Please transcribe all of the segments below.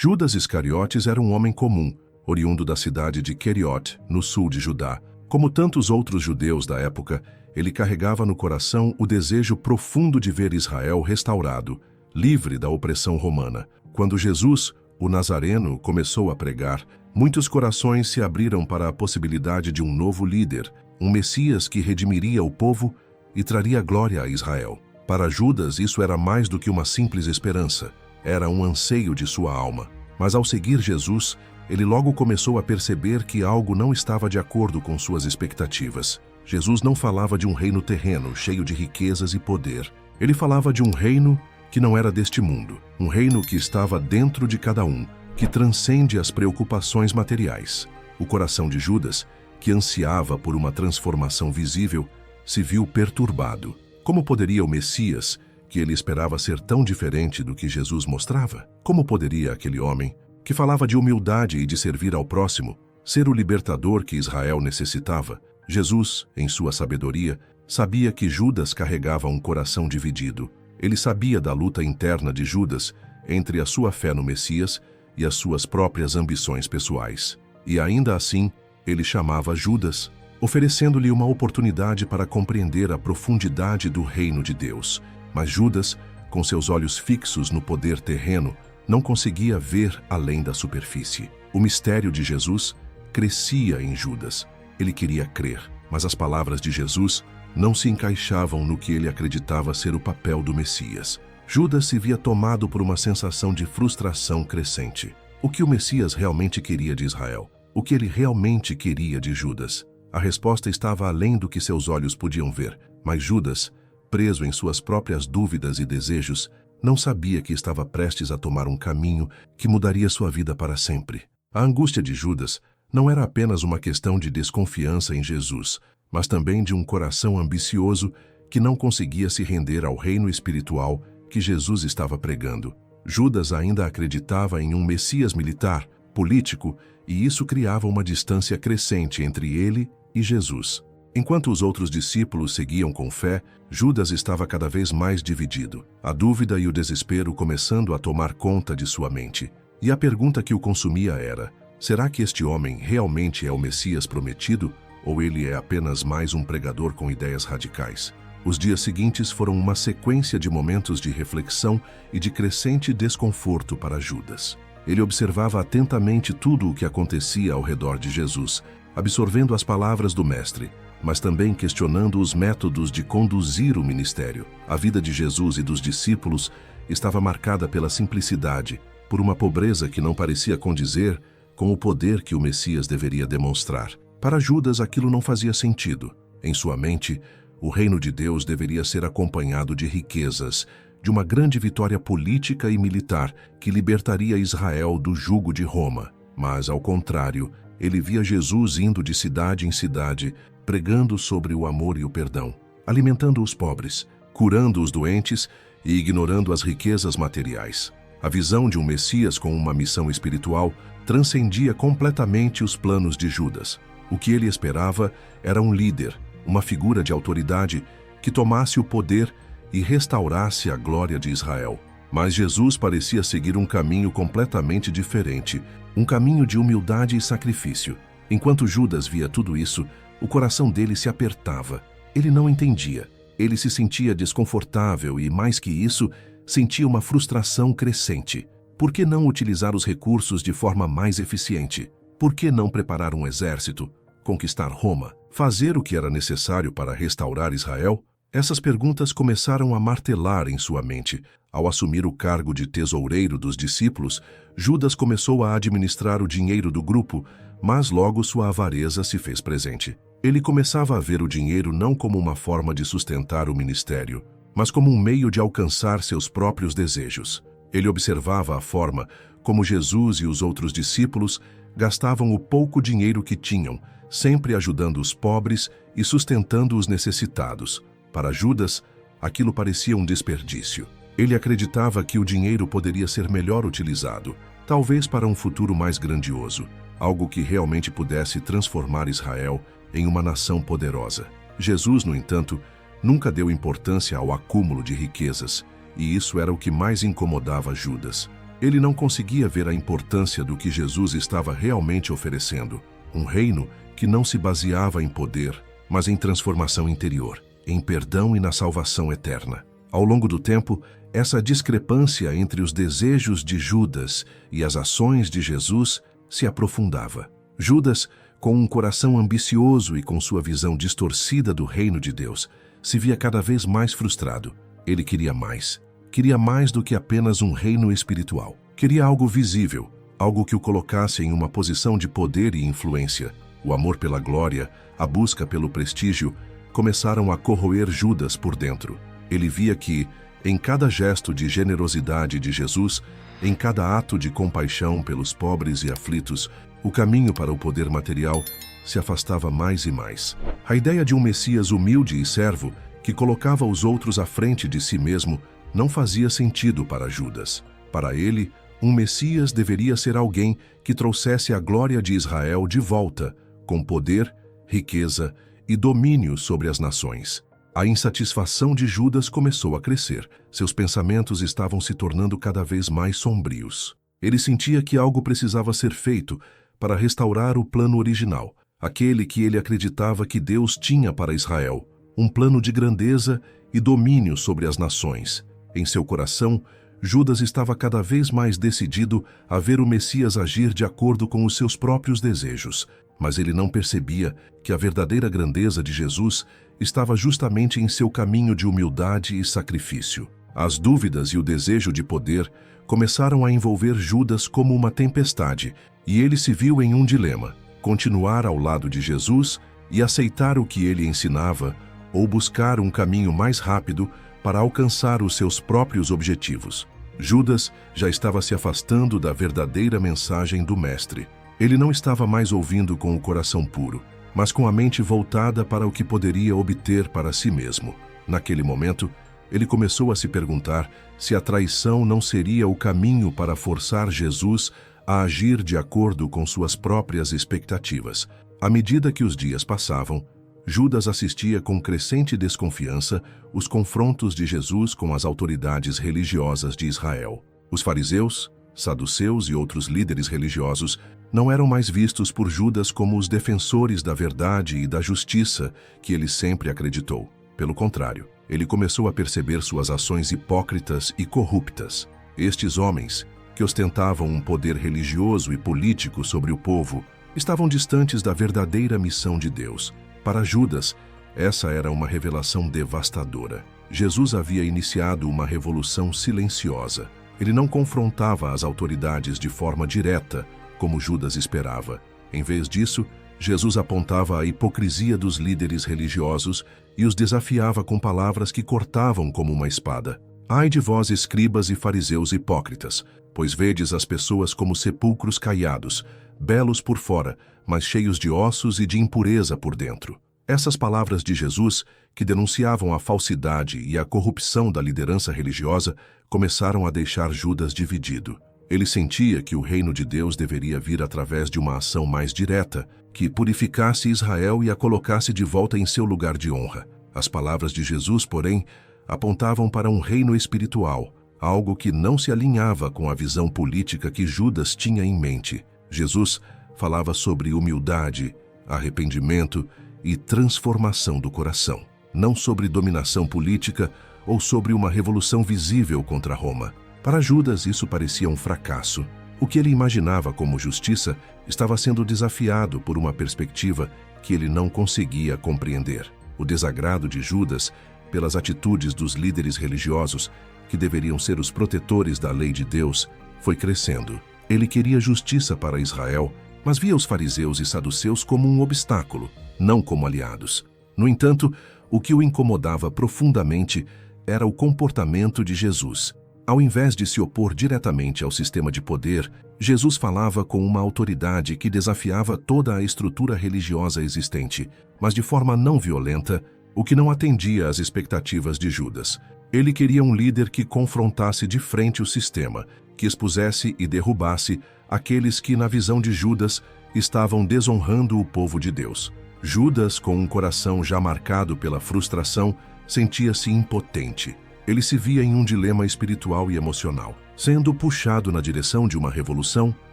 Judas Iscariotes era um homem comum, oriundo da cidade de Queriote, no sul de Judá. Como tantos outros judeus da época, ele carregava no coração o desejo profundo de ver Israel restaurado, livre da opressão romana. Quando Jesus, o Nazareno, começou a pregar, muitos corações se abriram para a possibilidade de um novo líder, um Messias que redimiria o povo e traria glória a Israel. Para Judas, isso era mais do que uma simples esperança, era um anseio de sua alma. Mas ao seguir Jesus, ele logo começou a perceber que algo não estava de acordo com suas expectativas. Jesus não falava de um reino terreno, cheio de riquezas e poder. Ele falava de um reino que não era deste mundo, um reino que estava dentro de cada um, que transcende as preocupações materiais. O coração de Judas, que ansiava por uma transformação visível, se viu perturbado. Como poderia o Messias, que ele esperava ser tão diferente do que Jesus mostrava? Como poderia aquele homem, que falava de humildade e de servir ao próximo, ser o libertador que Israel necessitava? Jesus, em sua sabedoria, sabia que Judas carregava um coração dividido. Ele sabia da luta interna de Judas entre a sua fé no Messias e as suas próprias ambições pessoais. E ainda assim, ele chamava Judas, oferecendo-lhe uma oportunidade para compreender a profundidade do reino de Deus. Mas Judas, com seus olhos fixos no poder terreno, não conseguia ver além da superfície. O mistério de Jesus crescia em Judas. Ele queria crer, mas as palavras de Jesus não se encaixavam no que ele acreditava ser o papel do Messias. Judas se via tomado por uma sensação de frustração crescente. O que o Messias realmente queria de Israel? O que ele realmente queria de Judas? A resposta estava além do que seus olhos podiam ver, mas Judas, preso em suas próprias dúvidas e desejos, não sabia que estava prestes a tomar um caminho que mudaria sua vida para sempre. A angústia de Judas não era apenas uma questão de desconfiança em Jesus, mas também de um coração ambicioso que não conseguia se render ao reino espiritual que Jesus estava pregando. Judas ainda acreditava em um Messias militar, político, e isso criava uma distância crescente entre ele e Jesus. Enquanto os outros discípulos seguiam com fé, Judas estava cada vez mais dividido, a dúvida e o desespero começando a tomar conta de sua mente. E a pergunta que o consumia era: será que este homem realmente é o Messias prometido, ou ele é apenas mais um pregador com ideias radicais? Os dias seguintes foram uma sequência de momentos de reflexão e de crescente desconforto para Judas. Ele observava atentamente tudo o que acontecia ao redor de Jesus, absorvendo as palavras do Mestre, mas também questionando os métodos de conduzir o ministério. A vida de Jesus e dos discípulos estava marcada pela simplicidade, por uma pobreza que não parecia condizer com o poder que o Messias deveria demonstrar. Para Judas, aquilo não fazia sentido. Em sua mente, o reino de Deus deveria ser acompanhado de riquezas, de uma grande vitória política e militar que libertaria Israel do jugo de Roma. Mas, ao contrário, ele via Jesus indo de cidade em cidade, pregando sobre o amor e o perdão, alimentando os pobres, curando os doentes e ignorando as riquezas materiais. A visão de um Messias com uma missão espiritual transcendia completamente os planos de Judas. O que ele esperava era um líder, uma figura de autoridade que tomasse o poder e restaurasse a glória de Israel. Mas Jesus parecia seguir um caminho completamente diferente, um caminho de humildade e sacrifício. Enquanto Judas via tudo isso, o coração dele se apertava. Ele não entendia. Ele se sentia desconfortável e, mais que isso, sentia uma frustração crescente. Por que não utilizar os recursos de forma mais eficiente? Por que não preparar um exército, conquistar Roma, fazer o que era necessário para restaurar Israel? Essas perguntas começaram a martelar em sua mente. Ao assumir o cargo de tesoureiro dos discípulos, Judas começou a administrar o dinheiro do grupo, mas logo sua avareza se fez presente. Ele começava a ver o dinheiro não como uma forma de sustentar o ministério, mas como um meio de alcançar seus próprios desejos. Ele observava a forma como Jesus e os outros discípulos gastavam o pouco dinheiro que tinham, sempre ajudando os pobres e sustentando os necessitados. Para Judas, aquilo parecia um desperdício. Ele acreditava que o dinheiro poderia ser melhor utilizado, talvez para um futuro mais grandioso, algo que realmente pudesse transformar Israel em uma nação poderosa. Jesus, no entanto, nunca deu importância ao acúmulo de riquezas, e isso era o que mais incomodava Judas. Ele não conseguia ver a importância do que Jesus estava realmente oferecendo. Um reino que não se baseava em poder, mas em transformação interior, em perdão e na salvação eterna. Ao longo do tempo, essa discrepância entre os desejos de Judas e as ações de Jesus se aprofundava. Judas, com um coração ambicioso e com sua visão distorcida do reino de Deus, se via cada vez mais frustrado. Ele queria mais. Queria mais do que apenas um reino espiritual. Queria algo visível, algo que o colocasse em uma posição de poder e influência. O amor pela glória, a busca pelo prestígio, começaram a corroer Judas por dentro. Ele via que, em cada gesto de generosidade de Jesus, em cada ato de compaixão pelos pobres e aflitos, o caminho para o poder material se afastava mais e mais. A ideia de um Messias humilde e servo, que colocava os outros à frente de si mesmo, não fazia sentido para Judas. Para ele, um Messias deveria ser alguém que trouxesse a glória de Israel de volta, com poder, riqueza e domínio sobre as nações. A insatisfação de Judas começou a crescer. Seus pensamentos estavam se tornando cada vez mais sombrios. Ele sentia que algo precisava ser feito para restaurar o plano original, aquele que ele acreditava que Deus tinha para Israel, um plano de grandeza e domínio sobre as nações. Em seu coração, Judas estava cada vez mais decidido a ver o Messias agir de acordo com os seus próprios desejos, mas ele não percebia que a verdadeira grandeza de Jesus estava justamente em seu caminho de humildade e sacrifício. As dúvidas e o desejo de poder começaram a envolver Judas como uma tempestade, e ele se viu em um dilema: continuar ao lado de Jesus e aceitar o que ele ensinava, ou buscar um caminho mais rápido para alcançar os seus próprios objetivos. Judas já estava se afastando da verdadeira mensagem do Mestre. Ele não estava mais ouvindo com o coração puro, mas com a mente voltada para o que poderia obter para si mesmo. Naquele momento, ele começou a se perguntar se a traição não seria o caminho para forçar Jesus a agir de acordo com suas próprias expectativas. À medida que os dias passavam, Judas assistia com crescente desconfiança os confrontos de Jesus com as autoridades religiosas de Israel. Os fariseus, saduceus e outros líderes religiosos não eram mais vistos por Judas como os defensores da verdade e da justiça que ele sempre acreditou. Pelo contrário, ele começou a perceber suas ações hipócritas e corruptas. Estes homens, que ostentavam um poder religioso e político sobre o povo, estavam distantes da verdadeira missão de Deus. Para Judas, essa era uma revelação devastadora. Jesus havia iniciado uma revolução silenciosa. Ele não confrontava as autoridades de forma direta, como Judas esperava. Em vez disso, Jesus apontava a hipocrisia dos líderes religiosos e os desafiava com palavras que cortavam como uma espada. Ai de vós, escribas e fariseus hipócritas, pois vedes as pessoas como sepulcros caiados, belos por fora, mas cheios de ossos e de impureza por dentro. Essas palavras de Jesus, que denunciavam a falsidade e a corrupção da liderança religiosa, começaram a deixar Judas dividido. Ele sentia que o reino de Deus deveria vir através de uma ação mais direta, que purificasse Israel e a colocasse de volta em seu lugar de honra. As palavras de Jesus, porém, apontavam para um reino espiritual, algo que não se alinhava com a visão política que Judas tinha em mente. Jesus falava sobre humildade, arrependimento e transformação do coração, não sobre dominação política ou sobre uma revolução visível contra Roma. Para Judas, isso parecia um fracasso. O que ele imaginava como justiça estava sendo desafiado por uma perspectiva que ele não conseguia compreender. O desagrado de Judas pelas atitudes dos líderes religiosos, que deveriam ser os protetores da lei de Deus, foi crescendo. Ele queria justiça para Israel, mas via os fariseus e saduceus como um obstáculo, não como aliados. No entanto, o que o incomodava profundamente era o comportamento de Jesus. Ao invés de se opor diretamente ao sistema de poder, Jesus falava com uma autoridade que desafiava toda a estrutura religiosa existente, mas de forma não violenta, o que não atendia às expectativas de Judas. Ele queria um líder que confrontasse de frente o sistema, que expusesse e derrubasse aqueles que, na visão de Judas, estavam desonrando o povo de Deus. Judas, com um coração já marcado pela frustração, sentia-se impotente. Ele se via em um dilema espiritual e emocional, sendo puxado na direção de uma revolução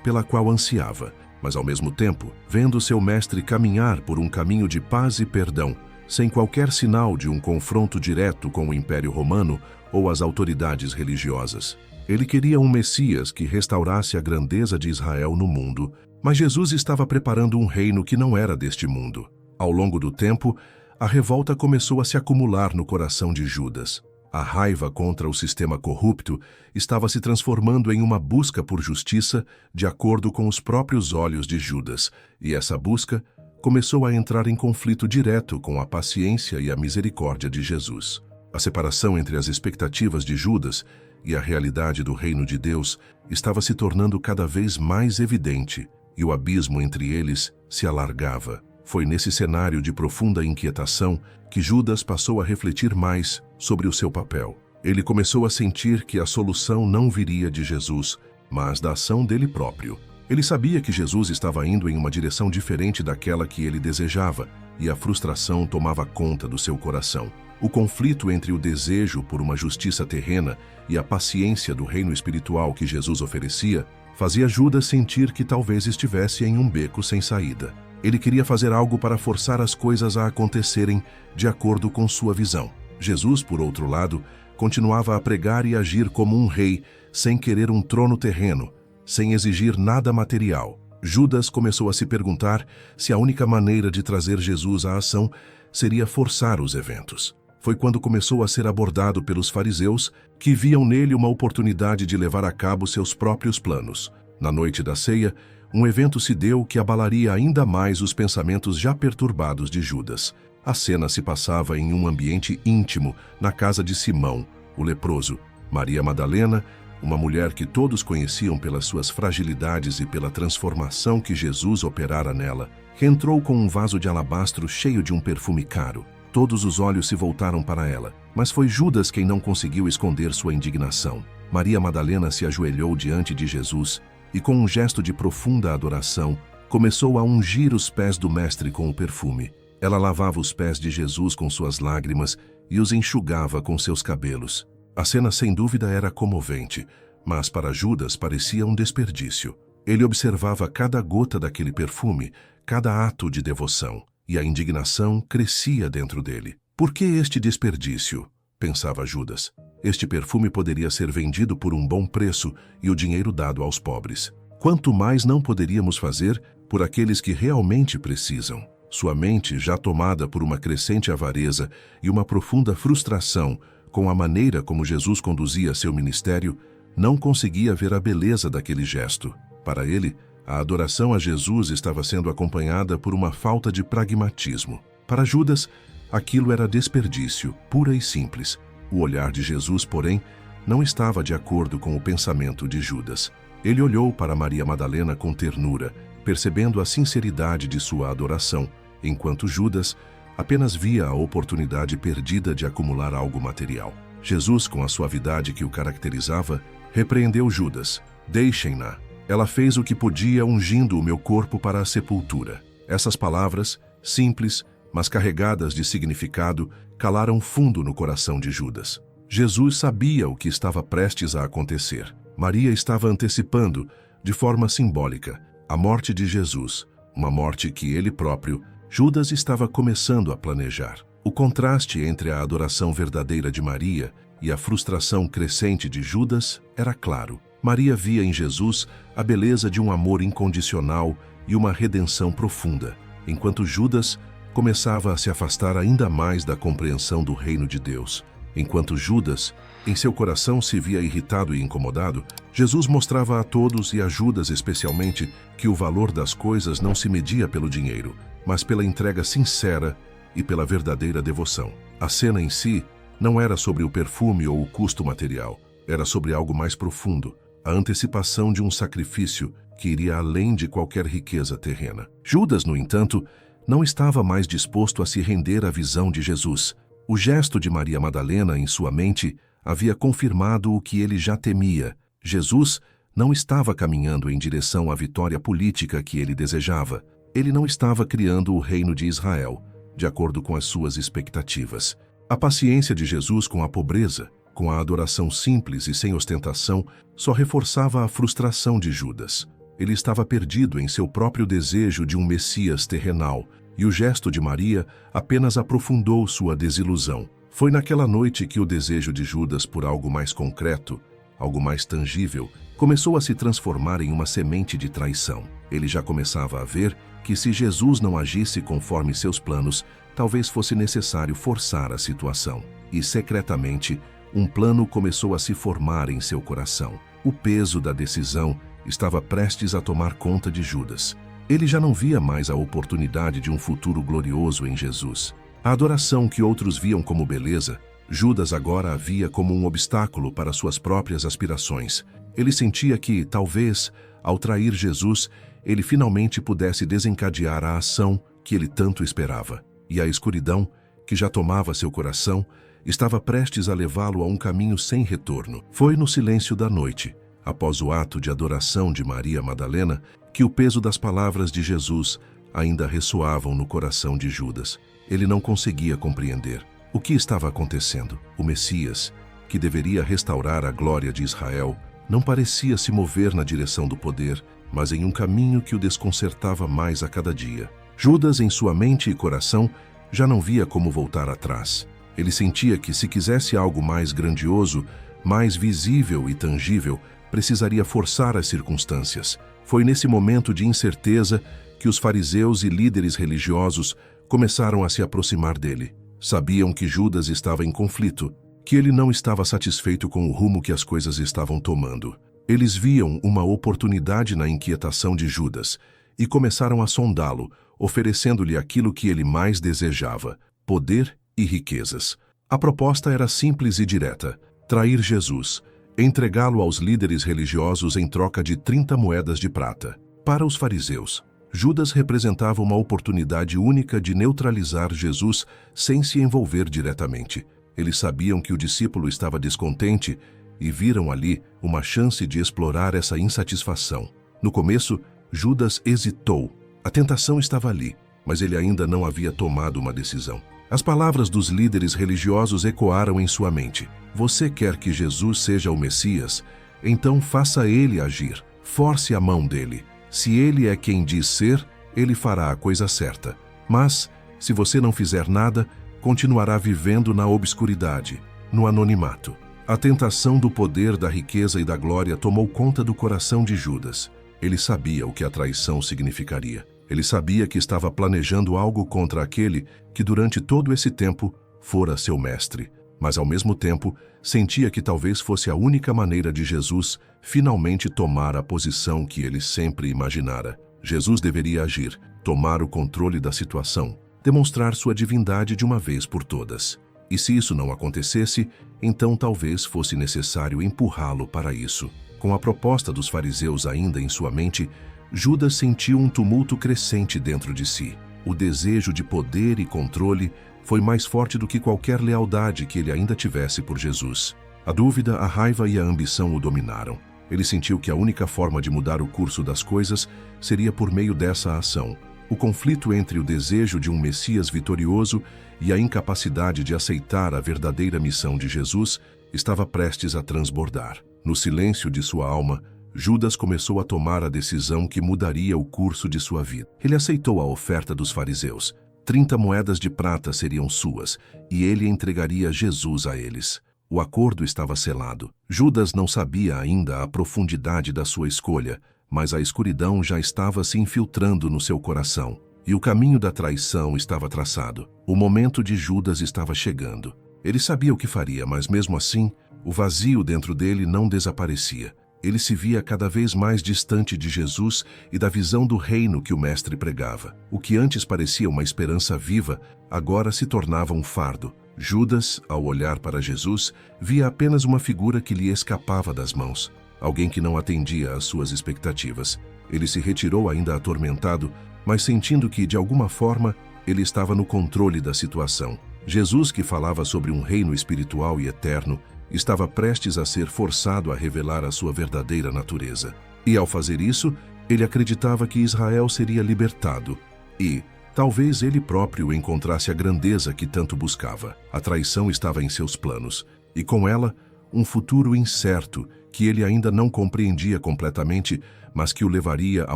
pela qual ansiava, mas ao mesmo tempo, vendo seu mestre caminhar por um caminho de paz e perdão, sem qualquer sinal de um confronto direto com o Império Romano ou as autoridades religiosas. Ele queria um Messias que restaurasse a grandeza de Israel no mundo, mas Jesus estava preparando um reino que não era deste mundo. Ao longo do tempo, a revolta começou a se acumular no coração de Judas. A raiva contra o sistema corrupto estava se transformando em uma busca por justiça de acordo com os próprios olhos de Judas, e essa busca começou a entrar em conflito direto com a paciência e a misericórdia de Jesus. A separação entre as expectativas de Judas e a realidade do reino de Deus estava se tornando cada vez mais evidente, e o abismo entre eles se alargava. Foi nesse cenário de profunda inquietação que Judas passou a refletir mais sobre o seu papel. Ele começou a sentir que a solução não viria de Jesus, mas da ação dele próprio. Ele sabia que Jesus estava indo em uma direção diferente daquela que ele desejava, e a frustração tomava conta do seu coração. O conflito entre o desejo por uma justiça terrena e a paciência do reino espiritual que Jesus oferecia fazia Judas sentir que talvez estivesse em um beco sem saída. Ele queria fazer algo para forçar as coisas a acontecerem de acordo com sua visão. Jesus, por outro lado, continuava a pregar e agir como um rei, sem querer um trono terreno, sem exigir nada material. Judas começou a se perguntar se a única maneira de trazer Jesus à ação seria forçar os eventos. Foi quando começou a ser abordado pelos fariseus, que viam nele uma oportunidade de levar a cabo seus próprios planos. Na noite da ceia, um evento se deu que abalaria ainda mais os pensamentos já perturbados de Judas. A cena se passava em um ambiente íntimo, na casa de Simão, o leproso. Maria Madalena, uma mulher que todos conheciam pelas suas fragilidades e pela transformação que Jesus operara nela, entrou com um vaso de alabastro cheio de um perfume caro. Todos os olhos se voltaram para ela, mas foi Judas quem não conseguiu esconder sua indignação. Maria Madalena se ajoelhou diante de Jesus e, com um gesto de profunda adoração, começou a ungir os pés do mestre com o perfume. Ela lavava os pés de Jesus com suas lágrimas e os enxugava com seus cabelos. A cena sem dúvida era comovente, mas para Judas parecia um desperdício. Ele observava cada gota daquele perfume, cada ato de devoção, e a indignação crescia dentro dele. Por que este desperdício? Pensava Judas. Este perfume poderia ser vendido por um bom preço e o dinheiro dado aos pobres. Quanto mais não poderíamos fazer por aqueles que realmente precisam? Sua mente, já tomada por uma crescente avareza e uma profunda frustração com a maneira como Jesus conduzia seu ministério, não conseguia ver a beleza daquele gesto. Para ele, a adoração a Jesus estava sendo acompanhada por uma falta de pragmatismo. Para Judas, aquilo era desperdício, pura e simples. O olhar de Jesus, porém, não estava de acordo com o pensamento de Judas. Ele olhou para Maria Madalena com ternura, percebendo a sinceridade de sua adoração, enquanto Judas apenas via a oportunidade perdida de acumular algo material. Jesus, com a suavidade que o caracterizava, repreendeu Judas. Deixem-na. Ela fez o que podia ungindo o meu corpo para a sepultura. Essas palavras, simples, mas carregadas de significado, calaram fundo no coração de Judas. Jesus sabia o que estava prestes a acontecer. Maria estava antecipando, de forma simbólica, a morte de Jesus, uma morte que ele próprio, Judas, estava começando a planejar. O contraste entre a adoração verdadeira de Maria e a frustração crescente de Judas era claro. Maria via em Jesus a beleza de um amor incondicional e uma redenção profunda, enquanto Judas começava a se afastar ainda mais da compreensão do reino de Deus. Enquanto Judas, em seu coração, se via irritado e incomodado, Jesus mostrava a todos, e a Judas especialmente, que o valor das coisas não se media pelo dinheiro, mas pela entrega sincera e pela verdadeira devoção. A cena em si não era sobre o perfume ou o custo material, era sobre algo mais profundo, a antecipação de um sacrifício que iria além de qualquer riqueza terrena. Judas, no entanto, não estava mais disposto a se render à visão de Jesus. O gesto de Maria Madalena em sua mente havia confirmado o que ele já temia. Jesus não estava caminhando em direção à vitória política que ele desejava. Ele não estava criando o reino de Israel, de acordo com as suas expectativas. A paciência de Jesus com a pobreza com a adoração simples e sem ostentação, só reforçava a frustração de Judas. Ele estava perdido em seu próprio desejo de um Messias terrenal, e o gesto de Maria apenas aprofundou sua desilusão. Foi naquela noite que o desejo de Judas por algo mais concreto, algo mais tangível, começou a se transformar em uma semente de traição. Ele já começava a ver que se Jesus não agisse conforme seus planos, talvez fosse necessário forçar a situação. E, secretamente, um plano começou a se formar em seu coração. O peso da decisão estava prestes a tomar conta de Judas. Ele já não via mais a oportunidade de um futuro glorioso em Jesus. A adoração que outros viam como beleza, Judas agora a via como um obstáculo para suas próprias aspirações. Ele sentia que, talvez, ao trair Jesus, ele finalmente pudesse desencadear a ação que ele tanto esperava. E a escuridão, que já tomava seu coração, estava prestes a levá-lo a um caminho sem retorno. Foi no silêncio da noite, após o ato de adoração de Maria Madalena, que o peso das palavras de Jesus ainda ressoavam no coração de Judas. Ele não conseguia compreender o que estava acontecendo. O Messias, que deveria restaurar a glória de Israel, não parecia se mover na direção do poder, mas em um caminho que o desconcertava mais a cada dia. Judas, em sua mente e coração, já não via como voltar atrás. Ele sentia que, se quisesse algo mais grandioso, mais visível e tangível, precisaria forçar as circunstâncias. Foi nesse momento de incerteza que os fariseus e líderes religiosos começaram a se aproximar dele. Sabiam que Judas estava em conflito, que ele não estava satisfeito com o rumo que as coisas estavam tomando. Eles viam uma oportunidade na inquietação de Judas e começaram a sondá-lo, oferecendo-lhe aquilo que ele mais desejava: poder e riquezas. A proposta era simples e direta: trair Jesus, entregá-lo aos líderes religiosos em troca de 30 moedas de prata. Para os fariseus, Judas representava uma oportunidade única de neutralizar Jesus sem se envolver diretamente. Eles sabiam que o discípulo estava descontente e viram ali uma chance de explorar essa insatisfação. No começo, Judas hesitou. A tentação estava ali, mas ele ainda não havia tomado uma decisão. As palavras dos líderes religiosos ecoaram em sua mente: você quer que Jesus seja o Messias? Então faça ele agir. Force a mão dele. Se ele é quem diz ser, ele fará a coisa certa. Mas, se você não fizer nada, continuará vivendo na obscuridade, no anonimato. A tentação do poder, da riqueza e da glória tomou conta do coração de Judas. Ele sabia o que a traição significaria. Ele sabia que estava planejando algo contra aquele que durante todo esse tempo fora seu mestre. Mas ao mesmo tempo, sentia que talvez fosse a única maneira de Jesus finalmente tomar a posição que ele sempre imaginara. Jesus deveria agir, tomar o controle da situação, demonstrar sua divindade de uma vez por todas. E se isso não acontecesse, então talvez fosse necessário empurrá-lo para isso. Com a proposta dos fariseus ainda em sua mente, Judas sentiu um tumulto crescente dentro de si. O desejo de poder e controle foi mais forte do que qualquer lealdade que ele ainda tivesse por Jesus. A dúvida, a raiva e a ambição o dominaram. Ele sentiu que a única forma de mudar o curso das coisas seria por meio dessa ação. O conflito entre o desejo de um Messias vitorioso e a incapacidade de aceitar a verdadeira missão de Jesus estava prestes a transbordar. No silêncio de sua alma, Judas começou a tomar a decisão que mudaria o curso de sua vida. Ele aceitou a oferta dos fariseus. 30 moedas de prata seriam suas, e ele entregaria Jesus a eles. O acordo estava selado. Judas não sabia ainda a profundidade da sua escolha, mas a escuridão já estava se infiltrando no seu coração, e o caminho da traição estava traçado. O momento de Judas estava chegando. Ele sabia o que faria, mas mesmo assim, o vazio dentro dele não desaparecia. Ele se via cada vez mais distante de Jesus e da visão do reino que o mestre pregava. O que antes parecia uma esperança viva, agora se tornava um fardo. Judas, ao olhar para Jesus, via apenas uma figura que lhe escapava das mãos, alguém que não atendia às suas expectativas. Ele se retirou ainda atormentado, mas sentindo que, de alguma forma, ele estava no controle da situação. Jesus, que falava sobre um reino espiritual e eterno, estava prestes a ser forçado a revelar a sua verdadeira natureza. E ao fazer isso, ele acreditava que Israel seria libertado e, talvez ele próprio encontrasse a grandeza que tanto buscava. A traição estava em seus planos, e com ela, um futuro incerto que ele ainda não compreendia completamente, mas que o levaria a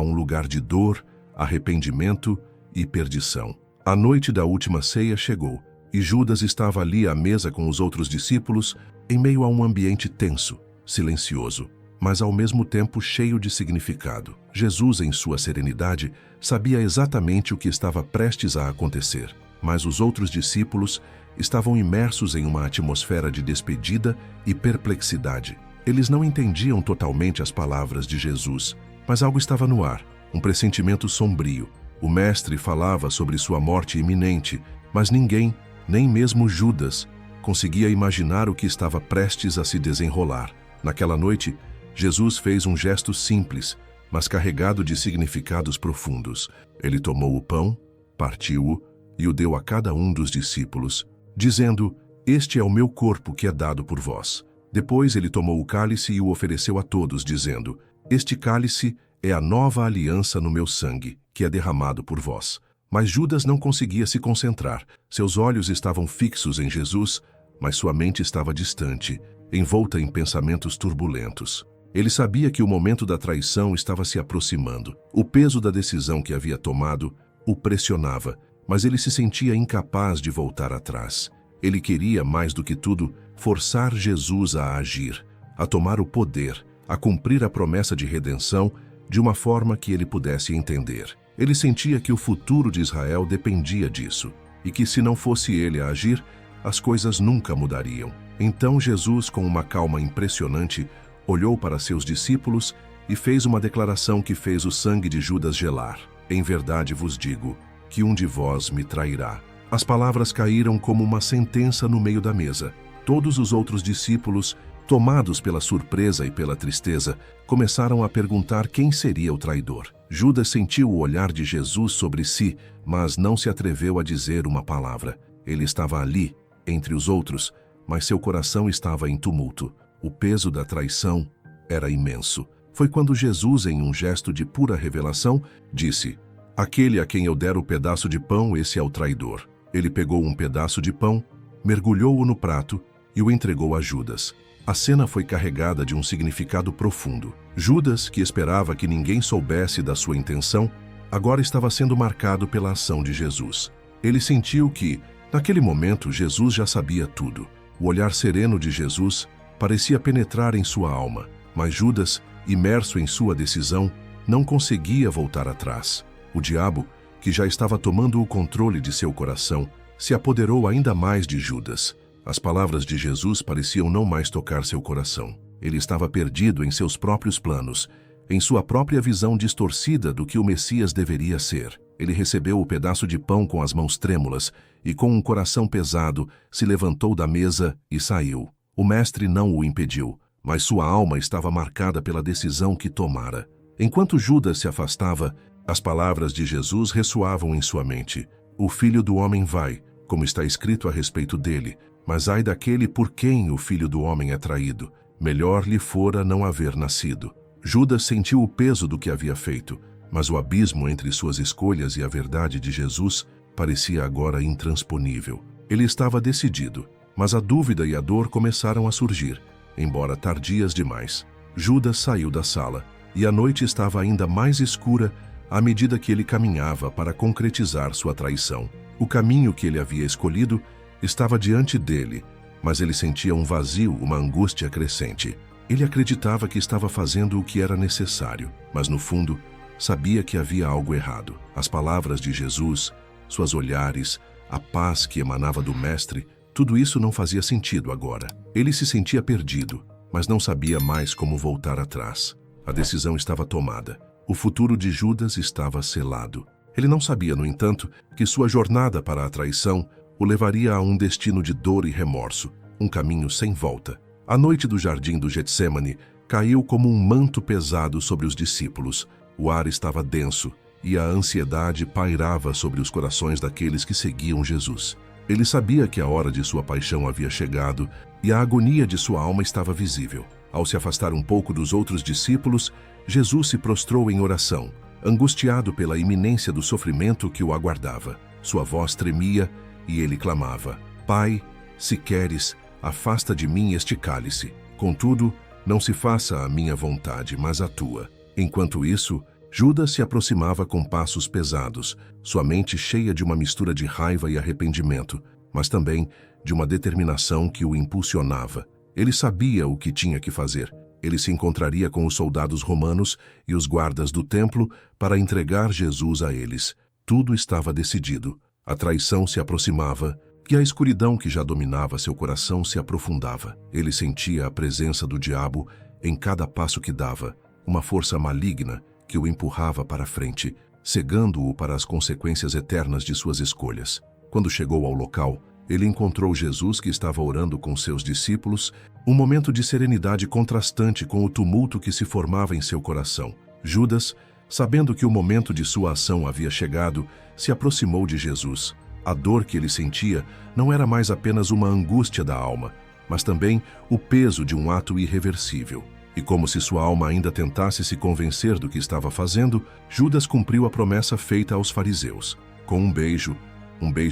um lugar de dor, arrependimento e perdição. A noite da última ceia chegou, e Judas estava ali à mesa com os outros discípulos, em meio a um ambiente tenso, silencioso, mas ao mesmo tempo cheio de significado. Jesus, em sua serenidade, sabia exatamente o que estava prestes a acontecer, mas os outros discípulos estavam imersos em uma atmosfera de despedida e perplexidade. Eles não entendiam totalmente as palavras de Jesus, mas algo estava no ar, um pressentimento sombrio. O mestre falava sobre sua morte iminente, mas ninguém, nem mesmo Judas, conseguia imaginar o que estava prestes a se desenrolar. Naquela noite, Jesus fez um gesto simples, mas carregado de significados profundos. Ele tomou o pão, partiu-o e o deu a cada um dos discípulos, dizendo: "Este é o meu corpo que é dado por vós." Depois ele tomou o cálice e o ofereceu a todos, dizendo: "Este cálice é a nova aliança no meu sangue, que é derramado por vós." Mas Judas não conseguia se concentrar. Seus olhos estavam fixos em Jesus, mas sua mente estava distante, envolta em pensamentos turbulentos. Ele sabia que o momento da traição estava se aproximando. O peso da decisão que havia tomado o pressionava, mas ele se sentia incapaz de voltar atrás. Ele queria, mais do que tudo, forçar Jesus a agir, a tomar o poder, a cumprir a promessa de redenção de uma forma que ele pudesse entender. Ele sentia que o futuro de Israel dependia disso, e que se não fosse ele a agir, as coisas nunca mudariam. Então Jesus, com uma calma impressionante, olhou para seus discípulos e fez uma declaração que fez o sangue de Judas gelar. "Em verdade vos digo, que um de vós me trairá." As palavras caíram como uma sentença no meio da mesa. Todos os outros discípulos, tomados pela surpresa e pela tristeza, começaram a perguntar quem seria o traidor. Judas sentiu o olhar de Jesus sobre si, mas não se atreveu a dizer uma palavra. Ele estava ali, entre os outros, mas seu coração estava em tumulto. O peso da traição era imenso. Foi quando Jesus, em um gesto de pura revelação, disse: "Aquele a quem eu der o pedaço de pão, esse é o traidor." Ele pegou um pedaço de pão, mergulhou-o no prato e o entregou a Judas. A cena foi carregada de um significado profundo. Judas, que esperava que ninguém soubesse da sua intenção, agora estava sendo marcado pela ação de Jesus. Ele sentiu que, naquele momento, Jesus já sabia tudo. O olhar sereno de Jesus parecia penetrar em sua alma, mas Judas, imerso em sua decisão, não conseguia voltar atrás. O diabo, que já estava tomando o controle de seu coração, se apoderou ainda mais de Judas. As palavras de Jesus pareciam não mais tocar seu coração. Ele estava perdido em seus próprios planos, em sua própria visão distorcida do que o Messias deveria ser. Ele recebeu o pedaço de pão com as mãos trêmulas e, com um coração pesado, se levantou da mesa e saiu. O mestre não o impediu, mas sua alma estava marcada pela decisão que tomara. Enquanto Judas se afastava, as palavras de Jesus ressoavam em sua mente: "O Filho do Homem vai, como está escrito a respeito dele, mas ai daquele por quem o Filho do Homem é traído. Melhor lhe fora não haver nascido." Judas sentiu o peso do que havia feito, mas o abismo entre suas escolhas e a verdade de Jesus parecia agora intransponível. Ele estava decidido, mas a dúvida e a dor começaram a surgir, embora tardias demais. Judas saiu da sala, e a noite estava ainda mais escura à medida que ele caminhava para concretizar sua traição. O caminho que ele havia escolhido estava diante dele, mas ele sentia um vazio, uma angústia crescente. Ele acreditava que estava fazendo o que era necessário, mas no fundo, sabia que havia algo errado. As palavras de Jesus, suas olhares, a paz que emanava do Mestre, tudo isso não fazia sentido agora. Ele se sentia perdido, mas não sabia mais como voltar atrás. A decisão estava tomada. O futuro de Judas estava selado. Ele não sabia, no entanto, que sua jornada para a traição o levaria a um destino de dor e remorso, um caminho sem volta. A noite do jardim do Getsêmani caiu como um manto pesado sobre os discípulos. O ar estava denso e a ansiedade pairava sobre os corações daqueles que seguiam Jesus. Ele sabia que a hora de sua paixão havia chegado e a agonia de sua alma estava visível. Ao se afastar um pouco dos outros discípulos, Jesus se prostrou em oração, angustiado pela iminência do sofrimento que o aguardava. Sua voz tremia e ele clamava: "Pai, se queres, afasta de mim este cálice. Contudo, não se faça a minha vontade, mas a tua. Enquanto isso, Judas se aproximava com passos pesados, sua mente cheia de uma mistura de raiva e arrependimento, mas também de uma determinação que o impulsionava. Ele sabia o que tinha que fazer. Ele se encontraria com os soldados romanos e os guardas do templo para entregar Jesus a eles. Tudo estava decidido. A traição se aproximava e a escuridão que já dominava seu coração se aprofundava. Ele sentia a presença do diabo em cada passo que dava, uma força maligna que o empurrava para frente, cegando-o para as consequências eternas de suas escolhas. Quando chegou ao local, ele encontrou Jesus que estava orando com seus discípulos, um momento de serenidade contrastante com o tumulto que se formava em seu coração. Judas, sabendo que o momento de sua ação havia chegado, se aproximou de Jesus. A dor que ele sentia não era mais apenas uma angústia da alma, mas também o peso de um ato irreversível. E como se sua alma ainda tentasse se convencer do que estava fazendo, Judas cumpriu a promessa feita aos fariseus, com um beijo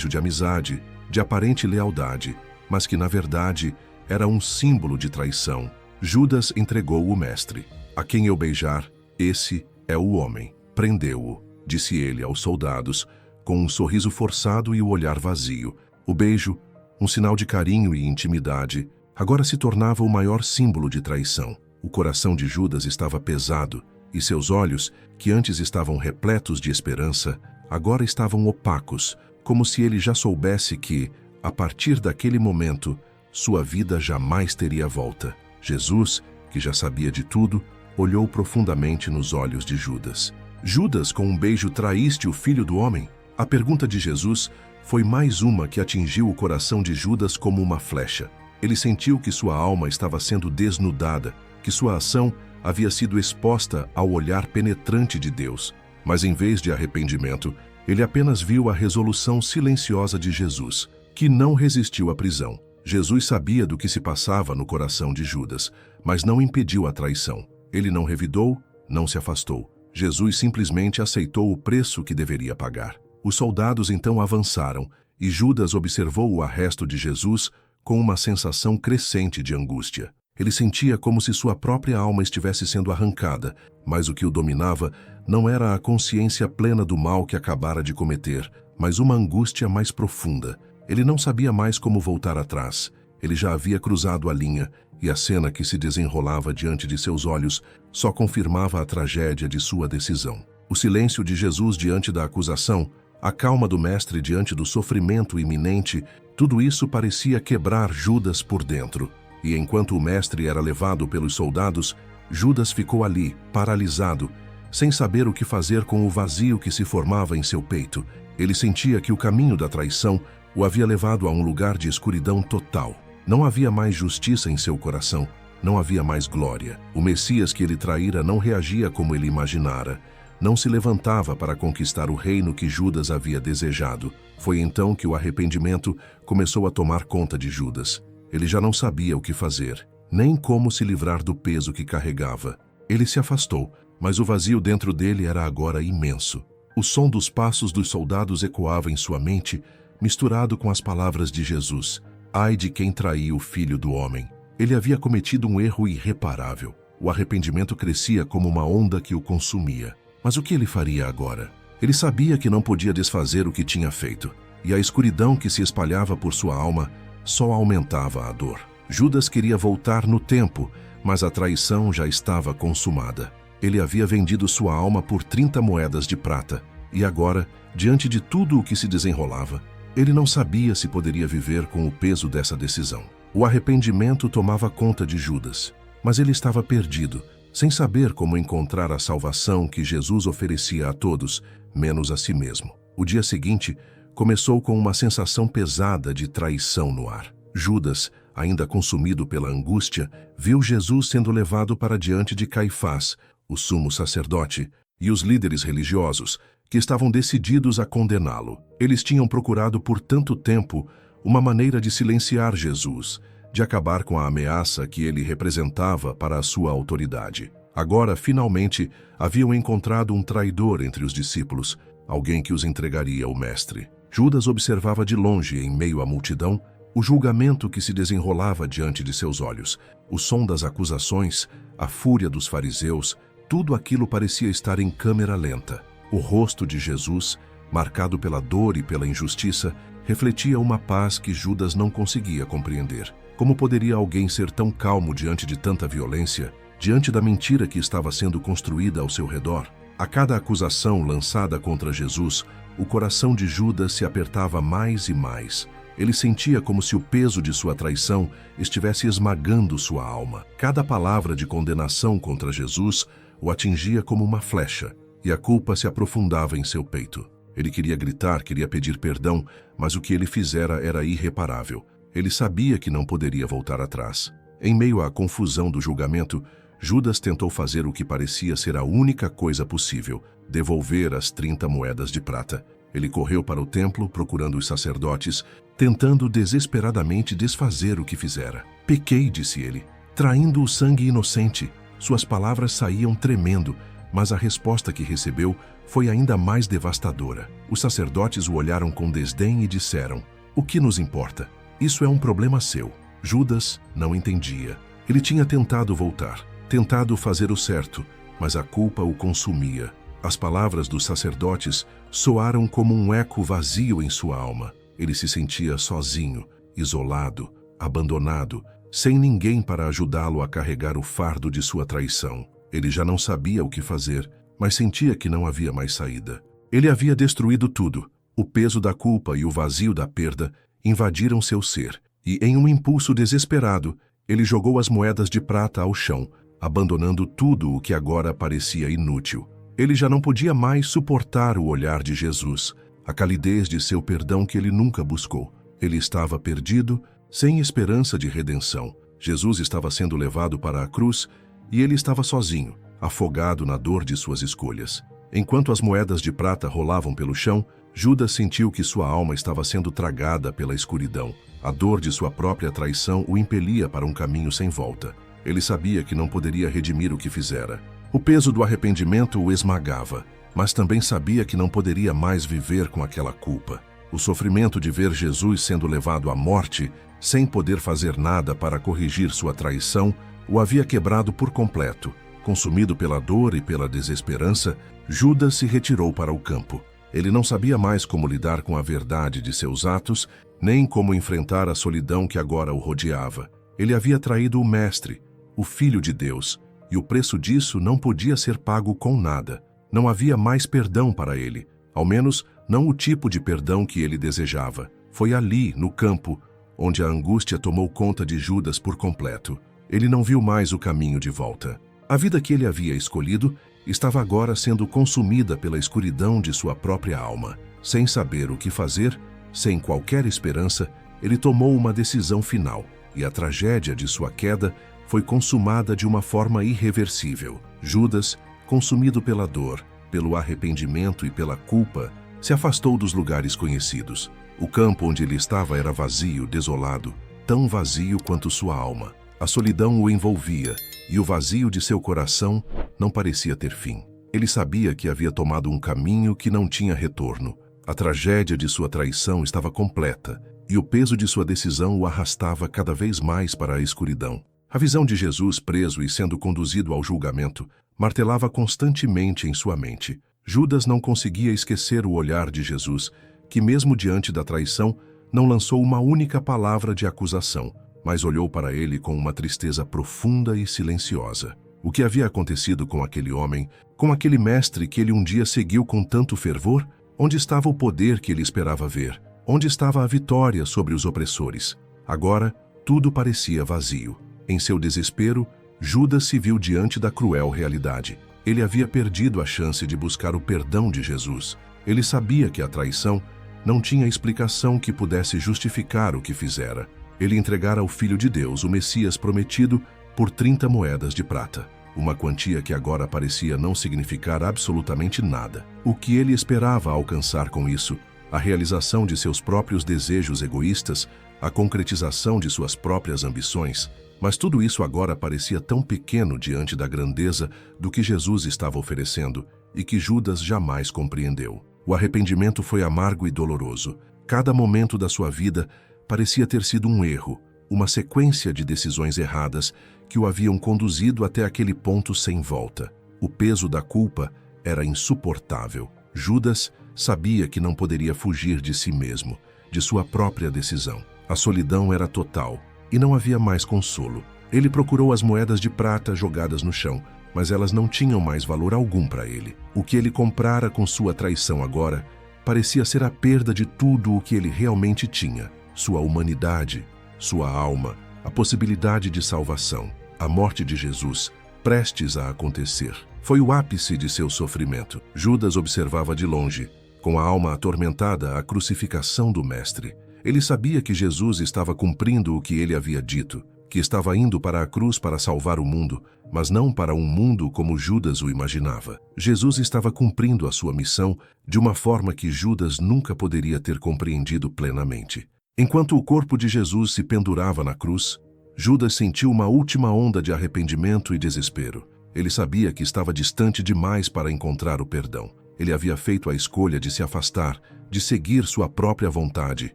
de amizade, de aparente lealdade, mas que na verdade era um símbolo de traição. Judas entregou o mestre. A quem eu beijar, esse é o homem. Prendeu-o, disse ele aos soldados, com um sorriso forçado e o olhar vazio. O beijo, um sinal de carinho e intimidade, agora se tornava o maior símbolo de traição. O coração de Judas estava pesado e seus olhos, que antes estavam repletos de esperança, agora estavam opacos, como se ele já soubesse que, a partir daquele momento, sua vida jamais teria volta. Jesus, que já sabia de tudo, olhou profundamente nos olhos de Judas. Judas, com um beijo, traíste o Filho do Homem? A pergunta de Jesus foi mais uma que atingiu o coração de Judas como uma flecha. Ele sentiu que sua alma estava sendo desnudada, que sua ação havia sido exposta ao olhar penetrante de Deus. Mas em vez de arrependimento, ele apenas viu a resolução silenciosa de Jesus, que não resistiu à prisão. Jesus sabia do que se passava no coração de Judas, mas não impediu a traição. Ele não revidou, não se afastou. Jesus simplesmente aceitou o preço que deveria pagar. Os soldados então avançaram, e Judas observou o arresto de Jesus com uma sensação crescente de angústia. Ele sentia como se sua própria alma estivesse sendo arrancada, mas o que o dominava não era a consciência plena do mal que acabara de cometer, mas uma angústia mais profunda. Ele não sabia mais como voltar atrás. Ele já havia cruzado a linha, e a cena que se desenrolava diante de seus olhos só confirmava a tragédia de sua decisão. O silêncio de Jesus diante da acusação, a calma do mestre diante do sofrimento iminente, tudo isso parecia quebrar Judas por dentro. E enquanto o mestre era levado pelos soldados, Judas ficou ali, paralisado, sem saber o que fazer com o vazio que se formava em seu peito. Ele sentia que o caminho da traição o havia levado a um lugar de escuridão total. Não havia mais justiça em seu coração, não havia mais glória. O Messias que ele traíra não reagia como ele imaginara, não se levantava para conquistar o reino que Judas havia desejado. Foi então que o arrependimento começou a tomar conta de Judas. Ele já não sabia o que fazer, nem como se livrar do peso que carregava. Ele se afastou, mas o vazio dentro dele era agora imenso. O som dos passos dos soldados ecoava em sua mente, misturado com as palavras de Jesus. Ai de quem traiu o Filho do Homem. Ele havia cometido um erro irreparável. O arrependimento crescia como uma onda que o consumia. Mas o que ele faria agora? Ele sabia que não podia desfazer o que tinha feito, e a escuridão que se espalhava por sua alma só aumentava a dor. Judas queria voltar no tempo, mas a traição já estava consumada. Ele havia vendido sua alma por 30 moedas de prata, e agora, diante de tudo o que se desenrolava, ele não sabia se poderia viver com o peso dessa decisão. O arrependimento tomava conta de Judas, mas ele estava perdido, sem saber como encontrar a salvação que Jesus oferecia a todos, menos a si mesmo. O dia seguinte começou com uma sensação pesada de traição no ar. Judas, ainda consumido pela angústia, viu Jesus sendo levado para diante de Caifás, o sumo sacerdote, e os líderes religiosos, que estavam decididos a condená-lo. Eles tinham procurado por tanto tempo uma maneira de silenciar Jesus, de acabar com a ameaça que ele representava para a sua autoridade. Agora, finalmente, haviam encontrado um traidor entre os discípulos, alguém que os entregaria ao mestre. Judas observava de longe, em meio à multidão, O julgamento que se desenrolava diante de seus olhos, o som das acusações, a fúria dos fariseus, tudo aquilo parecia estar em câmera lenta. O rosto de Jesus, marcado pela dor e pela injustiça, refletia uma paz que Judas não conseguia compreender. Como poderia alguém ser tão calmo diante de tanta violência, diante da mentira que estava sendo construída ao seu redor? A cada acusação lançada contra Jesus, o coração de Judas se apertava mais e mais. Ele sentia como se o peso de sua traição estivesse esmagando sua alma. Cada palavra de condenação contra Jesus o atingia como uma flecha, e a culpa se aprofundava em seu peito. Ele queria gritar, queria pedir perdão, mas o que ele fizera era irreparável. Ele sabia que não poderia voltar atrás. Em meio à confusão do julgamento, Judas tentou fazer o que parecia ser a única coisa possível: devolver as 30 moedas de prata. Ele correu para o templo, procurando os sacerdotes, tentando desesperadamente desfazer o que fizera. Pequei, disse ele, traindo o sangue inocente. Suas palavras saíam tremendo, mas a resposta que recebeu foi ainda mais devastadora. Os sacerdotes o olharam com desdém e disseram: "O que nos importa? Isso é um problema seu." Judas não entendia. Ele tinha tentado voltar, tentado fazer o certo, mas a culpa o consumia. As palavras dos sacerdotes soaram como um eco vazio em sua alma. Ele se sentia sozinho, isolado, abandonado, sem ninguém para ajudá-lo a carregar o fardo de sua traição. Ele já não sabia o que fazer, mas sentia que não havia mais saída. Ele havia destruído tudo. O peso da culpa e o vazio da perda invadiram seu ser, e em um impulso desesperado, ele jogou as moedas de prata ao chão, abandonando tudo o que agora parecia inútil. Ele já não podia mais suportar o olhar de Jesus, a calidez de seu perdão que ele nunca buscou. Ele estava perdido, sem esperança de redenção. Jesus estava sendo levado para a cruz e ele estava sozinho, afogado na dor de suas escolhas. Enquanto as moedas de prata rolavam pelo chão, Judas sentiu que sua alma estava sendo tragada pela escuridão. A dor de sua própria traição o impelia para um caminho sem volta. Ele sabia que não poderia redimir o que fizera. O peso do arrependimento o esmagava, mas também sabia que não poderia mais viver com aquela culpa. O sofrimento de ver Jesus sendo levado à morte, sem poder fazer nada para corrigir sua traição, o havia quebrado por completo. Consumido pela dor e pela desesperança, Judas se retirou para o campo. Ele não sabia mais como lidar com a verdade de seus atos, nem como enfrentar a solidão que agora o rodeava. Ele havia traído o Mestre, o Filho de Deus, e o preço disso não podia ser pago com nada. Não havia mais perdão para ele, ao menos não o tipo de perdão que ele desejava. Foi ali, no campo, onde a angústia tomou conta de Judas por completo. Ele não viu mais o caminho de volta. A vida que ele havia escolhido estava agora sendo consumida pela escuridão de sua própria alma. Sem saber o que fazer, sem qualquer esperança, ele tomou uma decisão final, e a tragédia de sua queda foi consumada de uma forma irreversível. Judas, consumido pela dor, pelo arrependimento e pela culpa, se afastou dos lugares conhecidos. O campo onde ele estava era vazio, desolado, tão vazio quanto sua alma. A solidão o envolvia, e o vazio de seu coração não parecia ter fim. Ele sabia que havia tomado um caminho que não tinha retorno. A tragédia de sua traição estava completa, e o peso de sua decisão o arrastava cada vez mais para a escuridão. A visão de Jesus preso e sendo conduzido ao julgamento martelava constantemente em sua mente. Judas não conseguia esquecer o olhar de Jesus, que mesmo diante da traição, não lançou uma única palavra de acusação, mas olhou para ele com uma tristeza profunda e silenciosa. O que havia acontecido com aquele homem, com aquele mestre que ele um dia seguiu com tanto fervor? Onde estava o poder que ele esperava ver? Onde estava a vitória sobre os opressores? Agora, tudo parecia vazio. Em seu desespero, Judas se viu diante da cruel realidade. Ele havia perdido a chance de buscar o perdão de Jesus. Ele sabia que a traição não tinha explicação que pudesse justificar o que fizera. Ele entregara ao Filho de Deus, o Messias prometido, por 30 moedas de prata. Uma quantia que agora parecia não significar absolutamente nada. O que ele esperava alcançar com isso? A realização de seus próprios desejos egoístas, a concretização de suas próprias ambições. Mas tudo isso agora parecia tão pequeno diante da grandeza do que Jesus estava oferecendo e que Judas jamais compreendeu. O arrependimento foi amargo e doloroso. Cada momento da sua vida parecia ter sido um erro, uma sequência de decisões erradas que o haviam conduzido até aquele ponto sem volta. O peso da culpa era insuportável. Judas sabia que não poderia fugir de si mesmo, de sua própria decisão. A solidão era total e não havia mais consolo. Ele procurou as moedas de prata jogadas no chão, mas elas não tinham mais valor algum para ele. O que ele comprara com sua traição agora parecia ser a perda de tudo o que ele realmente tinha: sua humanidade, sua alma, a possibilidade de salvação. A morte de Jesus, prestes a acontecer, foi o ápice de seu sofrimento. Judas observava de longe, com a alma atormentada, a crucificação do Mestre. Ele sabia que Jesus estava cumprindo o que ele havia dito, que estava indo para a cruz para salvar o mundo, mas não para um mundo como Judas o imaginava. Jesus estava cumprindo a sua missão de uma forma que Judas nunca poderia ter compreendido plenamente. Enquanto o corpo de Jesus se pendurava na cruz, Judas sentiu uma última onda de arrependimento e desespero. Ele sabia que estava distante demais para encontrar o perdão. Ele havia feito a escolha de se afastar, de seguir sua própria vontade,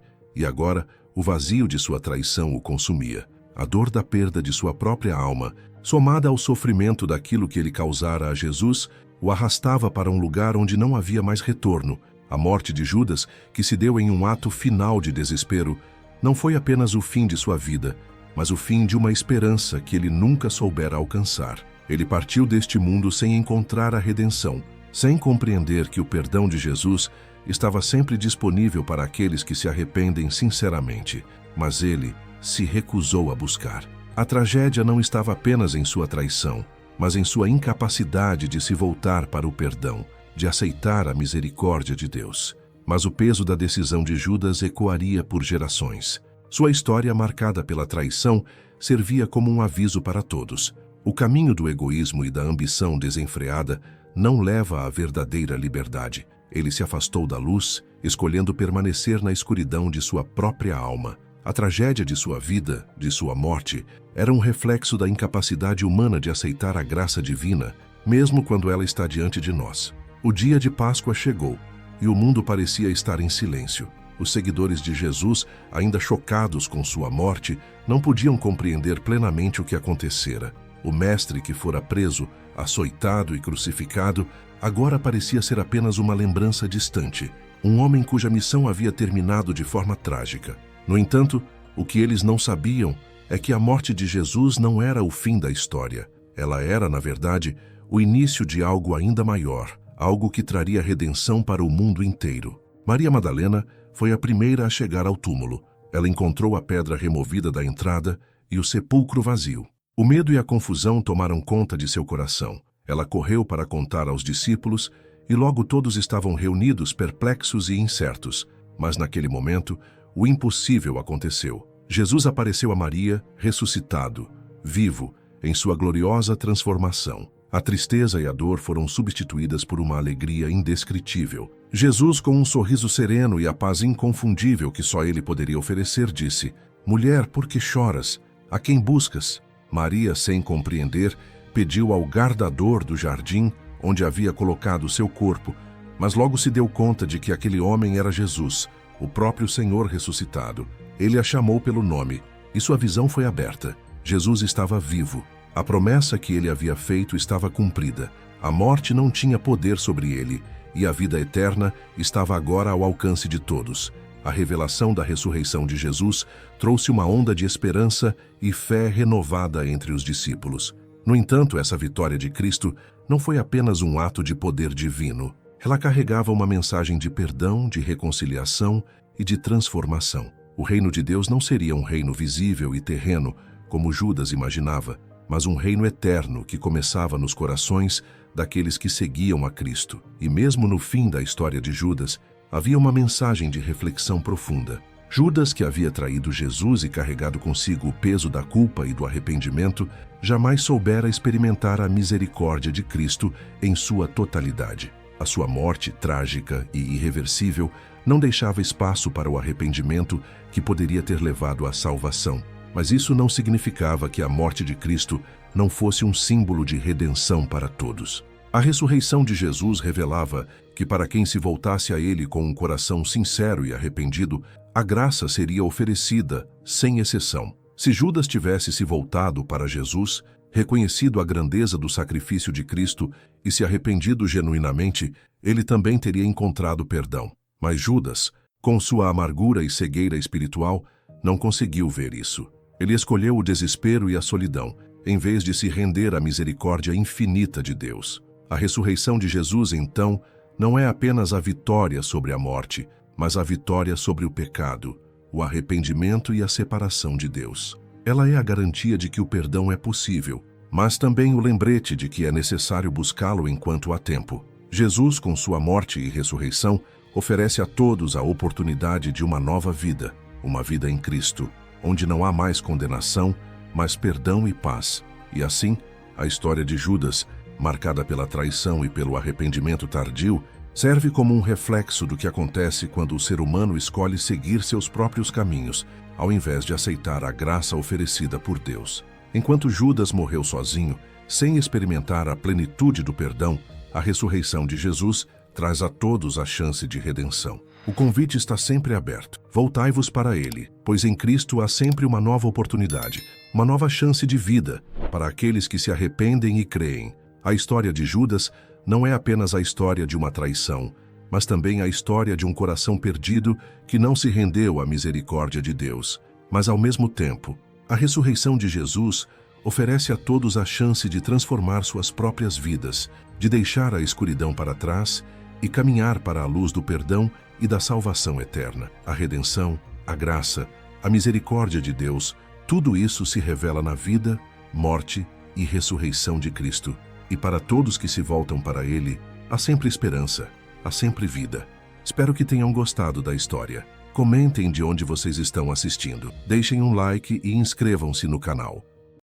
e agora o vazio de sua traição o consumia. A dor da perda de sua própria alma, somada ao sofrimento daquilo que ele causara a Jesus, o arrastava para um lugar onde não havia mais retorno. A morte de Judas, que se deu em um ato final de desespero, não foi apenas o fim de sua vida, mas o fim de uma esperança que ele nunca soubera alcançar. Ele partiu deste mundo sem encontrar a redenção, sem compreender que o perdão de Jesus estava sempre disponível para aqueles que se arrependem sinceramente, mas ele se recusou a buscar. A tragédia não estava apenas em sua traição, mas em sua incapacidade de se voltar para o perdão, de aceitar a misericórdia de Deus. Mas o peso da decisão de Judas ecoaria por gerações. Sua história, marcada pela traição, servia como um aviso para todos. O caminho do egoísmo e da ambição desenfreada não leva à verdadeira liberdade. Ele se afastou da luz, escolhendo permanecer na escuridão de sua própria alma. A tragédia de sua vida, de sua morte, era um reflexo da incapacidade humana de aceitar a graça divina, mesmo quando ela está diante de nós. O dia de Páscoa chegou, e o mundo parecia estar em silêncio. Os seguidores de Jesus, ainda chocados com sua morte, não podiam compreender plenamente o que acontecera. O mestre que fora preso, açoitado e crucificado, agora parecia ser apenas uma lembrança distante, um homem cuja missão havia terminado de forma trágica. No entanto, o que eles não sabiam é que a morte de Jesus não era o fim da história. Ela era, na verdade, o início de algo ainda maior, algo que traria redenção para o mundo inteiro. Maria Madalena foi a primeira a chegar ao túmulo. Ela encontrou a pedra removida da entrada e o sepulcro vazio. O medo e a confusão tomaram conta de seu coração. Ela correu para contar aos discípulos e logo todos estavam reunidos, perplexos e incertos. Mas naquele momento, o impossível aconteceu. Jesus apareceu a Maria, ressuscitado, vivo, em sua gloriosa transformação. A tristeza e a dor foram substituídas por uma alegria indescritível. Jesus, com um sorriso sereno e a paz inconfundível que só ele poderia oferecer, disse: "Mulher, por que choras? A quem buscas?" Maria, sem compreender, pediu ao guardador do jardim onde havia colocado seu corpo, mas logo se deu conta de que aquele homem era Jesus, o próprio Senhor ressuscitado. Ele a chamou pelo nome, e sua visão foi aberta. Jesus estava vivo. A promessa que ele havia feito estava cumprida. A morte não tinha poder sobre ele, e a vida eterna estava agora ao alcance de todos. A revelação da ressurreição de Jesus trouxe uma onda de esperança e fé renovada entre os discípulos. No entanto, essa vitória de Cristo não foi apenas um ato de poder divino. Ela carregava uma mensagem de perdão, de reconciliação e de transformação. O reino de Deus não seria um reino visível e terreno, como Judas imaginava, mas um reino eterno que começava nos corações daqueles que seguiam a Cristo. E mesmo no fim da história de Judas, havia uma mensagem de reflexão profunda. Judas, que havia traído Jesus e carregado consigo o peso da culpa e do arrependimento, jamais soubera experimentar a misericórdia de Cristo em sua totalidade. A sua morte, trágica e irreversível, não deixava espaço para o arrependimento que poderia ter levado à salvação. Mas isso não significava que a morte de Cristo não fosse um símbolo de redenção para todos. A ressurreição de Jesus revelava que para quem se voltasse a Ele com um coração sincero e arrependido, A graça seria oferecida, sem exceção. Se Judas tivesse se voltado para Jesus, reconhecido a grandeza do sacrifício de Cristo e se arrependido genuinamente, ele também teria encontrado perdão. Mas Judas, com sua amargura e cegueira espiritual, não conseguiu ver isso. Ele escolheu o desespero e a solidão, em vez de se render à misericórdia infinita de Deus. A ressurreição de Jesus, então, não é apenas a vitória sobre a morte, mas a vitória sobre o pecado, o arrependimento e a separação de Deus. Ela é a garantia de que o perdão é possível, mas também o lembrete de que é necessário buscá-lo enquanto há tempo. Jesus, com sua morte e ressurreição, oferece a todos a oportunidade de uma nova vida, uma vida em Cristo, onde não há mais condenação, mas perdão e paz. E assim, a história de Judas, marcada pela traição e pelo arrependimento tardio, serve como um reflexo do que acontece quando o ser humano escolhe seguir seus próprios caminhos, ao invés de aceitar a graça oferecida por Deus. Enquanto Judas morreu sozinho, sem experimentar a plenitude do perdão, a ressurreição de Jesus traz a todos a chance de redenção. O convite está sempre aberto. Voltai-vos para Ele, pois em Cristo há sempre uma nova oportunidade, uma nova chance de vida para aqueles que se arrependem e creem. A história de Judas não é apenas a história de uma traição, mas também a história de um coração perdido que não se rendeu à misericórdia de Deus. Mas, ao mesmo tempo, a ressurreição de Jesus oferece a todos a chance de transformar suas próprias vidas, de deixar a escuridão para trás e caminhar para a luz do perdão e da salvação eterna. A redenção, a graça, a misericórdia de Deus, tudo isso se revela na vida, morte e ressurreição de Cristo. E para todos que se voltam para Ele, há sempre esperança, há sempre vida. Espero que tenham gostado da história. Comentem de onde vocês estão assistindo. Deixem um like e inscrevam-se no canal.